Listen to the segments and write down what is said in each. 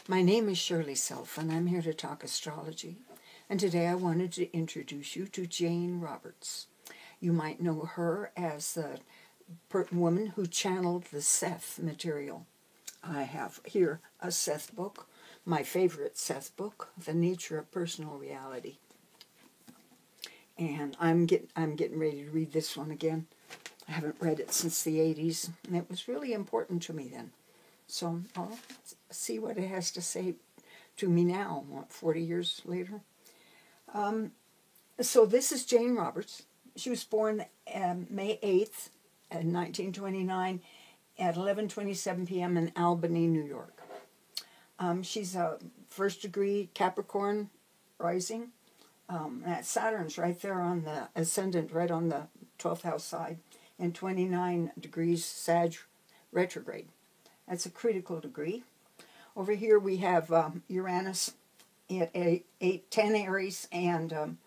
My name is Shirley Self, and I'm here to talk astrology. And today I wanted to introduce you to Jane Roberts. You might know her as the woman who channeled the Seth material. I have here a Seth book, my favorite Seth book, The Nature of Personal Reality. And I'm getting ready to read this one again. I haven't read it since the 80s, and it was really important to me then. So I'll see what it has to say to me now, 40 years later. So this is Jane Roberts. She was born May 8th, 1929 at 11:27 p.m. in Albany, New York. She's a first degree Capricorn rising. That Saturn's right there on the ascendant, right on the 12th house side, and 29 degrees Sag retrograde. That's a critical degree. Over here we have Uranus at 10 Aries and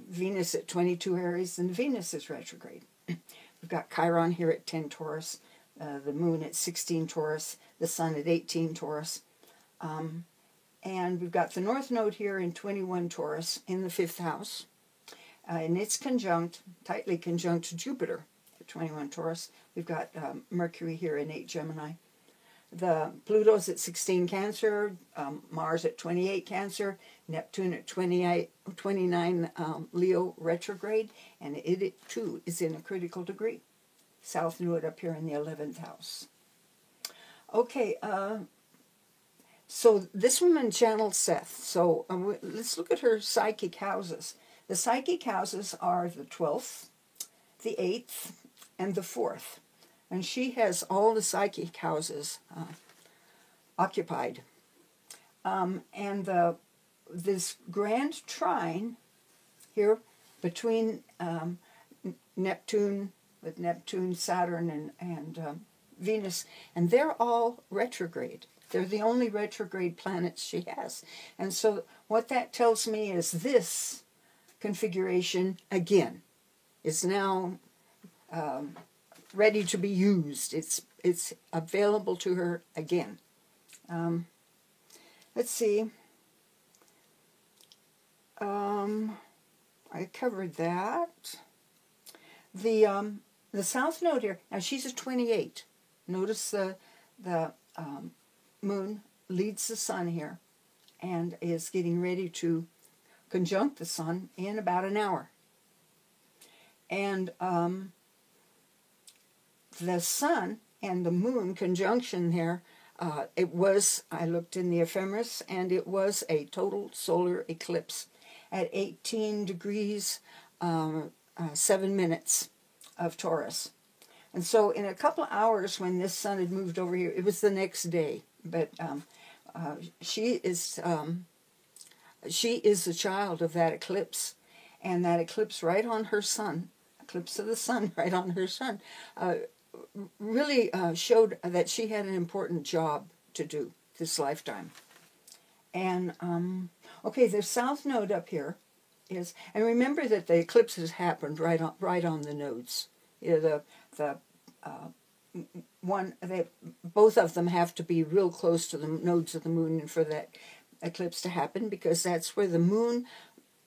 Venus at 22 Aries, and Venus is retrograde. We've got Chiron here at 10 Taurus, the Moon at 16 Taurus, the Sun at 18 Taurus, and we've got the North Node here in 21 Taurus in the 5th house, and it's tightly conjunct to Jupiter at 21 Taurus. We've got Mercury here in 8 Gemini. The Pluto's at 16 Cancer, Mars at 28 Cancer, Neptune at 29 Leo retrograde, and it too is in a critical degree. South Node up here in the 11th house. Okay, so this woman channeled Seth. So let's look at her psychic houses. The psychic houses are the 12th, the 8th, and the 4th. And she has all the psychic houses occupied. And this grand trine here between Neptune, with Neptune, Saturn, and Venus, and they're all retrograde. They're the only retrograde planets she has. And so what that tells me is this configuration, again, is now ready to be used. It's available to her again. Let's see. I covered that. The South Node here. Now she's a 28. Notice the Moon leads the Sun here, and is getting ready to conjunct the Sun in about an hour. And the Sun and the Moon conjunction here, I looked in the ephemeris, and it was a total solar eclipse at 18 degrees, 7 minutes of Taurus. And so in a couple of hours when this Sun had moved over here, it was the next day, but she is the child of that eclipse, and that eclipse right on her Sun, eclipse of the Sun right on her Sun, really showed that she had an important job to do this lifetime. And okay, the South Node up here is, and remember that the eclipses happened right on the nodes. Both of them have to be real close to the nodes of the Moon and for that eclipse to happen, because that's where the Moon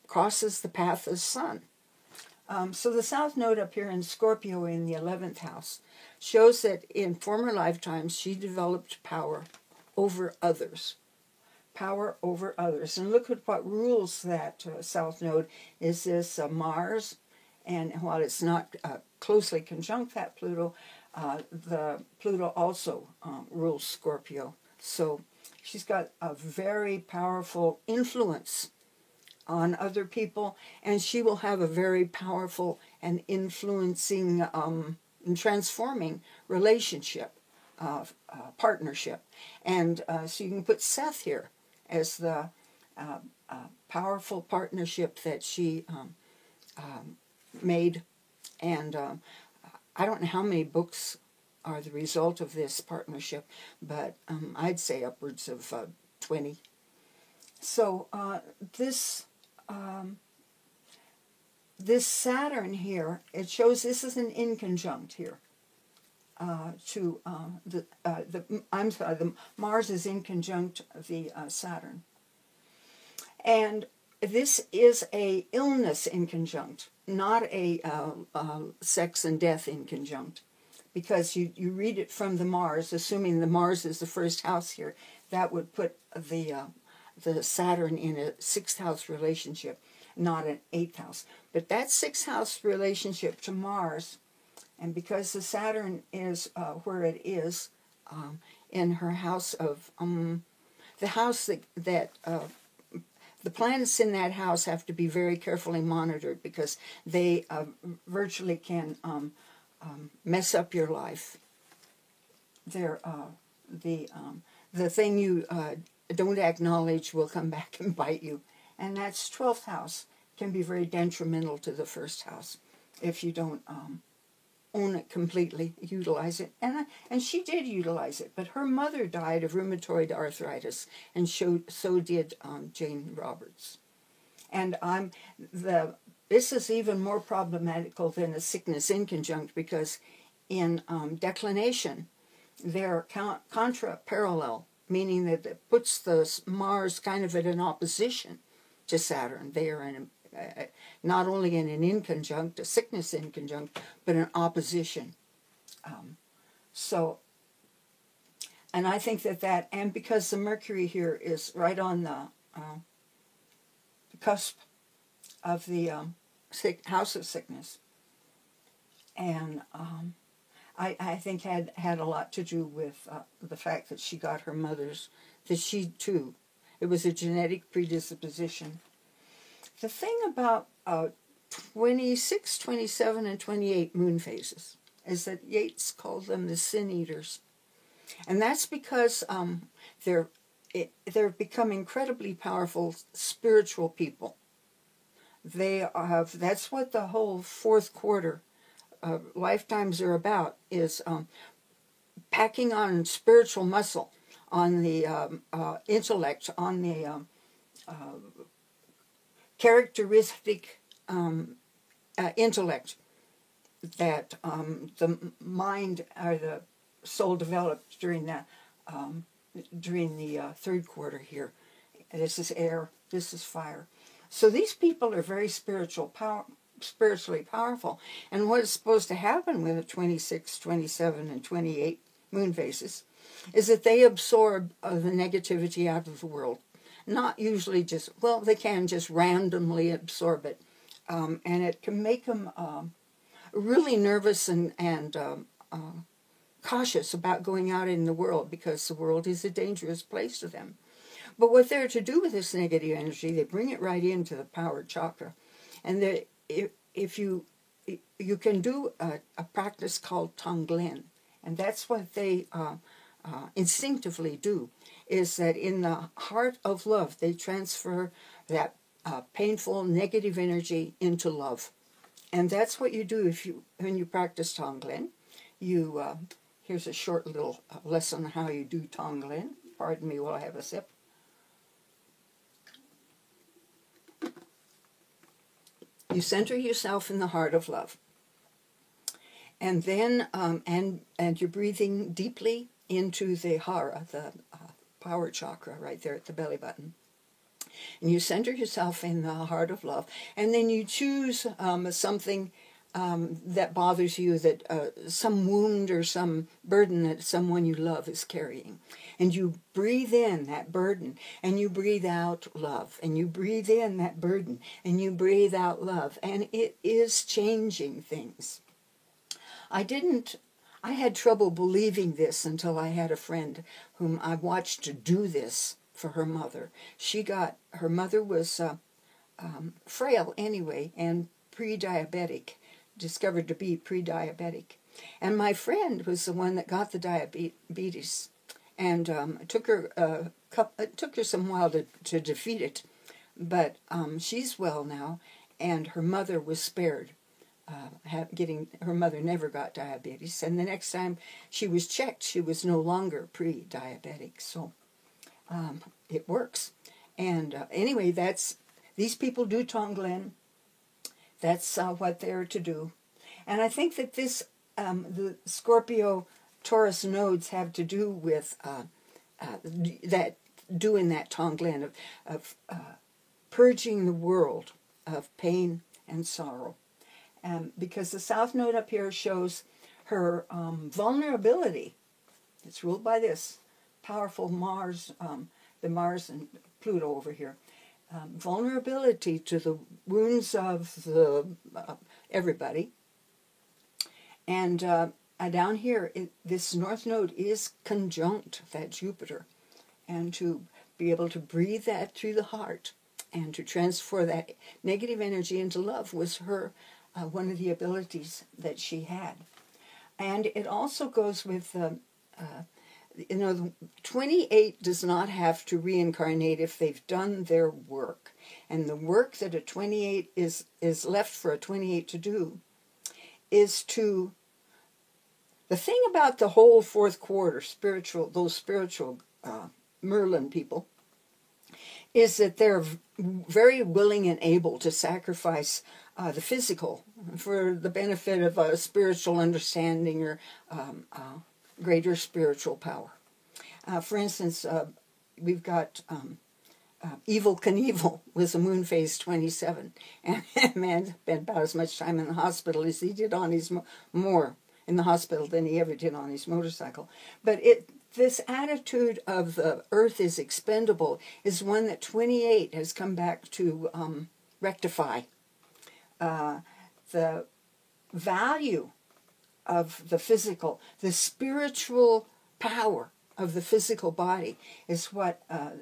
crosses the path of the Sun. So the South Node up here in Scorpio in the 11th house shows that in former lifetimes she developed power over others. Power over others. And look at what rules that South Node is this Mars, and while it's not closely conjunct that Pluto, the Pluto also rules Scorpio. So she's got a very powerful influence on other people, and she will have a very powerful and influencing and transforming relationship, partnership. And so you can put Seth here as the powerful partnership that she made. And I don't know how many books are the result of this partnership, but I'd say upwards of 20. So this Saturn here, it shows this is an inconjunct here. the Mars is in conjunct the Saturn, and this is a illness in conjunct, not a sex and death in conjunct, because you read it from the Mars, assuming the Mars is the first house here, that would put the Saturn in a sixth house relationship, not an eighth house. But that sixth house relationship to Mars, and because the Saturn is where it is, in her house of the house that the planets in that house have to be very carefully monitored, because they virtually can mess up your life. They're the thing you don't acknowledge will come back and bite you, and that's 12th house. Can be very detrimental to the first house if you don't own it completely, utilize it. And she did utilize it, but her mother died of rheumatoid arthritis, and so did Jane Roberts. And this is even more problematical than a sickness in conjunct, because in declination, they're contra-parallel, meaning that it puts the Mars kind of at an opposition to Saturn. They are in not only in an inconjunct, a sickness inconjunct, but an opposition. And I think that, and because the Mercury here is right on the cusp of the house of sickness, and I think had a lot to do with the fact that she got her mother's, that she too, it was a genetic predisposition. The thing about 26, 27, and 28 moon phases is that Yeats called them the sin eaters. And that's because they're become incredibly powerful spiritual people. That's what the whole fourth quarter lifetimes are about, is packing on spiritual muscle, on the intellect, on the characteristic intellect that the mind or the soul developed during the third quarter here. This is air, this is fire. So these people are very spiritually powerful. And what is supposed to happen with the 26, 27, and 28 moon phases is that they absorb the negativity out of the world. Not usually just, well, they can just randomly absorb it. And it can make them really nervous and cautious about going out in the world, because the world is a dangerous place to them. But what they're to do with this negative energy, they bring it right into the power chakra. And if you can do a practice called Tonglen, and that's what they instinctively do, is that in the heart of love, they transfer that painful negative energy into love. And that's what you do when you practice Tonglen. Here's a short little lesson on how you do Tonglen. Pardon me while I have a sip. You center yourself in the heart of love. And then, and you're breathing deeply into the hara, the power chakra right there at the belly button. And you center yourself in the heart of love. And then you choose something that bothers you, that some wound or some burden that someone you love is carrying. And you breathe in that burden, and you breathe out love. And you breathe in that burden, and you breathe out love. And it is changing things. I had trouble believing this until I had a friend whom I watched do this for her mother. Her mother was frail anyway, and pre-diabetic, discovered to be pre-diabetic. And my friend was the one that got the diabetes, and it took her some while to defeat it, but she's well now, and her mother was spared. Her mother never got diabetes, and the next time she was checked, she was no longer pre-diabetic. So it works. And anyway, these people do Tonglen. That's what they're to do. And I think that this the Scorpio Taurus nodes have to do with that doing that Tonglen of purging the world of pain and sorrow. Because the South Node up here shows her vulnerability. It's ruled by this powerful Mars, the Mars and Pluto over here. Vulnerability to the wounds of the everybody. And down here, this North Node is conjunct that Jupiter. And to be able to breathe that through the heart and to transfer that negative energy into love was her one of the abilities that she had. And it also goes with, 28 does not have to reincarnate if they've done their work. And the work that a 28 is left for a 28 to do is to, the thing about the whole fourth quarter, those spiritual Merlin people, is that they're very willing and able to sacrifice the physical for the benefit of a spiritual understanding or greater spiritual power. For instance, we've got Evel Knievel with a moon phase 27, and man spent about as much time in the hospital as he did on his more in the hospital than he ever did on his motorcycle. But this attitude of the earth is expendable is one that 28 has come back to rectify. The value of the physical, the spiritual power of the physical body is what a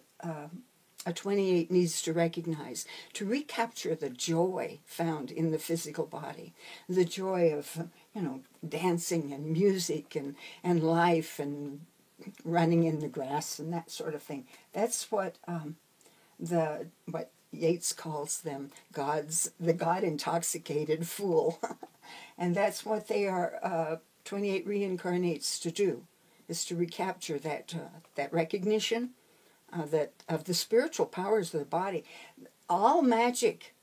28 needs to recognize, to recapture the joy found in the physical body, the joy of, dancing and music and life and running in the grass and that sort of thing. That's what what Yeats calls them, the God-intoxicated fool. And that's what they are, 28 reincarnates to do, is to recapture that recognition that of the spiritual powers of the body. All magic.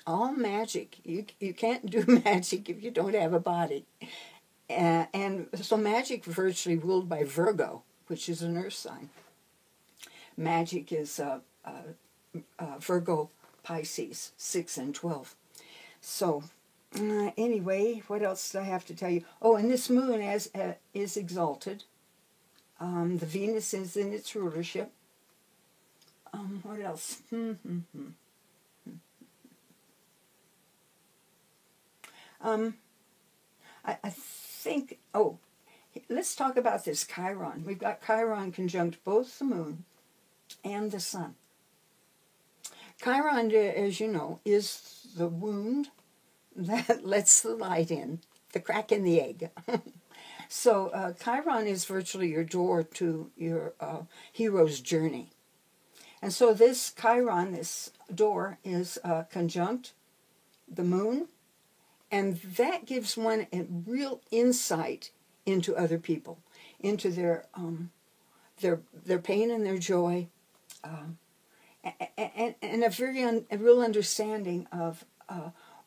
You can't do magic if you don't have a body. And so magic virtually ruled by Virgo, which is an earth sign. Magic is Virgo, Pisces, 6 and 12. So anyway, what else do I have to tell you? Oh, and this moon is exalted. The Venus is in its rulership. What else? I think, let's talk about this Chiron. We've got Chiron conjunct both the moon and the sun. Chiron, as you know, is the wound that lets the light in, the crack in the egg. So Chiron is virtually your door to your hero's journey. And so this Chiron, this door, is conjunct the moon, and that gives one a real insight into other people, into their pain and their joy, and a real understanding of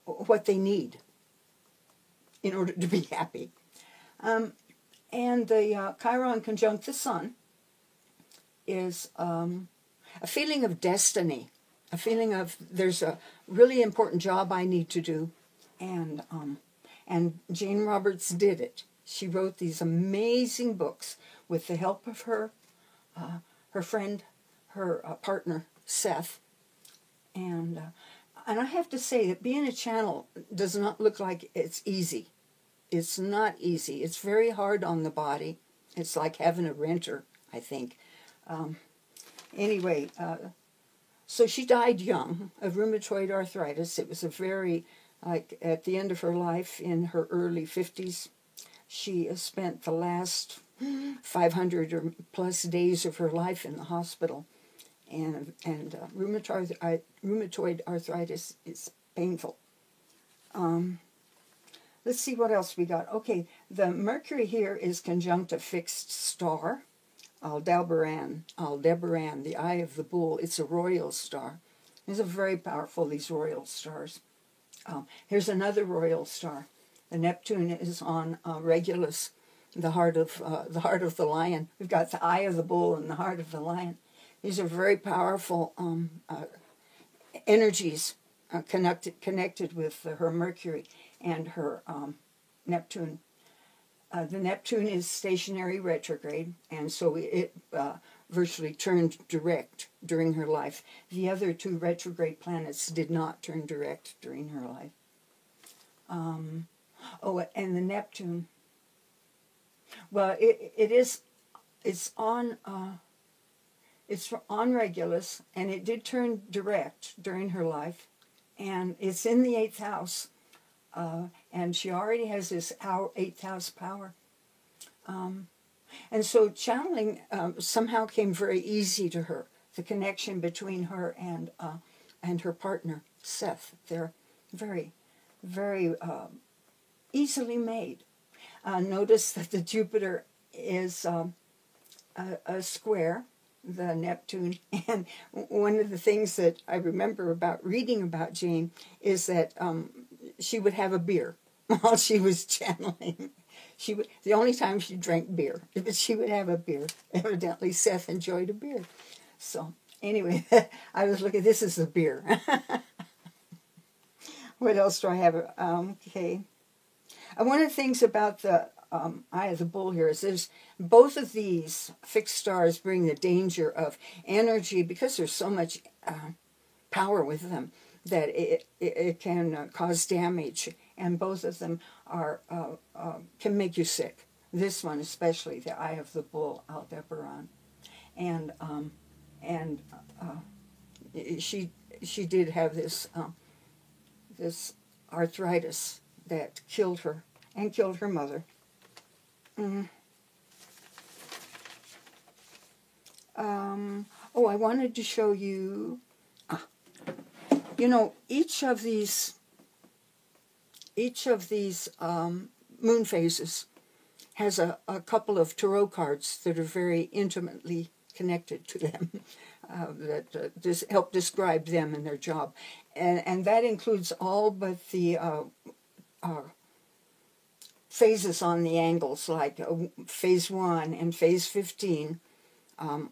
what they need in order to be happy. And the Chiron conjunct the sun is a feeling of destiny, a feeling of there's a really important job I need to do, and Jane Roberts did it. She wrote these amazing books with the help of her friend, her partner Seth, and I have to say that being a channel does not look like it's easy. It's not easy. It's very hard on the body. It's like having a renter, I think. Anyway, so she died young of rheumatoid arthritis. It was a very, at the end of her life, in her early 50s, she spent the last 500 or plus days of her life in the hospital. And rheumatoid arthritis is painful. Let's see what else we got. Okay, the Mercury here is conjunct a fixed star, Aldebaran, the eye of the bull. It's a royal star. These are very powerful, these royal stars. Here's another royal star. The Neptune is on Regulus, the heart of the lion. We've got the eye of the bull and the heart of the lion. These are very powerful energies connected with her Mercury and her Neptune. The Neptune is stationary retrograde, and so it virtually turned direct during her life. The other two retrograde planets did not turn direct during her life. And the Neptune. Well, it's on Regulus, and it did turn direct during her life, and it's in the 8th house, and she already has this 8th house power. And so channeling somehow came very easy to her. The connection between her and her partner, Seth, they're very, very easily made. Notice that the Jupiter is a square, the Neptune, and one of the things that I remember about reading about Jane is that she would have a beer while she was channeling. The only time she drank beer, but she would have a beer. Evidently, Seth enjoyed a beer. So anyway, I was looking. This is the beer. What else do I have? Okay. One of the things about the Eye of the Bull here is both of these fixed stars bring the danger of energy, because there's so much power with them that it can cause damage, and both of them can make you sick. This one especially, the Eye of the Bull, Aldebaran, and she did have this arthritis that killed her and killed her mother. I wanted to show you, each of these moon phases has a couple of tarot cards that are very intimately connected to them, that just help describe them and their job. And that includes all but the phases on the angles, like phase 1 and phase 15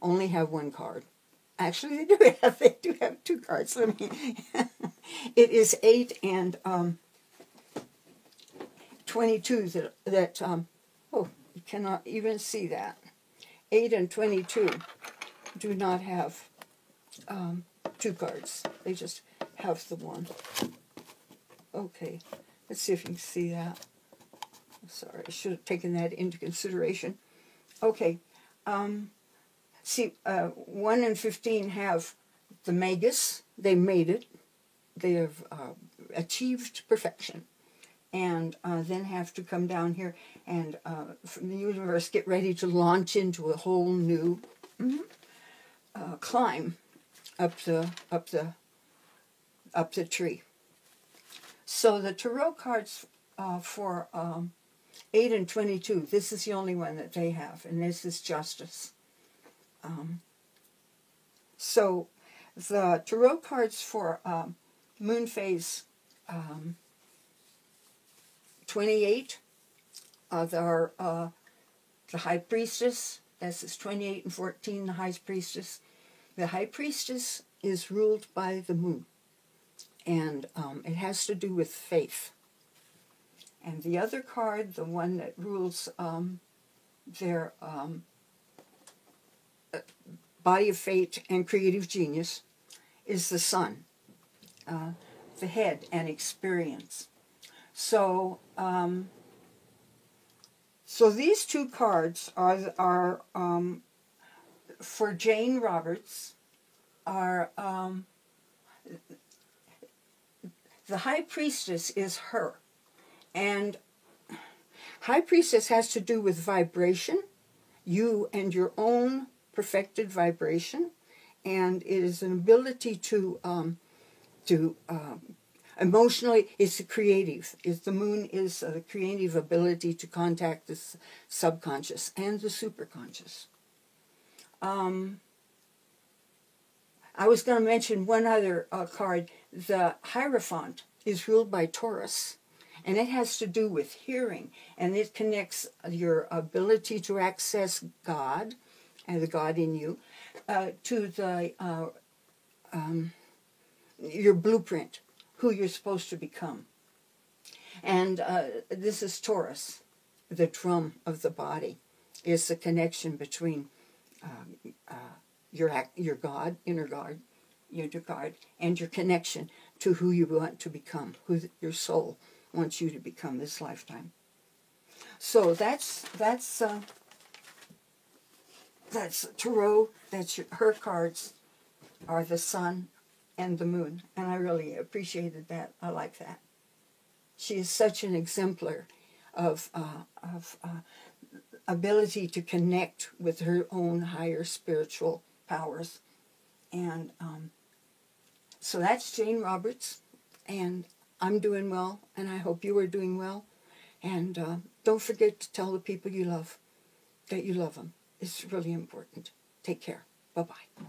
only have one card. Actually, they do have two cards. It is 8 and 22 that you cannot even see that. 8 and 22 do not have two cards. They just have the one. Okay, let's see if you can see that. Sorry, I should have taken that into consideration. Okay, 1 and 15 have the Magus. They made it. They have achieved perfection. And then have to come down here and from the universe get ready to launch into a whole new climb up the tree. So the tarot cards for 8 and 22, this is the only one that they have, and this is Justice. So the tarot cards for moon phase 28 are the High Priestess. This is 28 and 14, the High Priestess. The High Priestess is ruled by the moon, and it has to do with faith. And the other card, the one that rules their body of fate and creative genius, is the Sun, the head and experience. So, so these two cards are for Jane Roberts. Are the High Priestess is her. And High Priestess has to do with vibration, you and your own perfected vibration, and it is an ability to emotionally, it's a creative. The moon is a creative ability to contact the subconscious and the superconscious. I was going to mention one other card. The Hierophant is ruled by Taurus. And it has to do with hearing. And it connects your ability to access God, and the God in you, to your blueprint, who you're supposed to become. And this is Taurus, the drum of the body, is the connection between your God, inner God, your God, and your connection to who you want to become, who your soul wants you to become this lifetime. So that's Tarot. Her cards are the sun and the moon, and I really appreciated that. I like that. She is such an exemplar of ability to connect with her own higher spiritual powers. And so that's Jane Roberts, and I'm doing well, and I hope you are doing well. And don't forget to tell the people you love that you love them. It's really important. Take care. Bye-bye.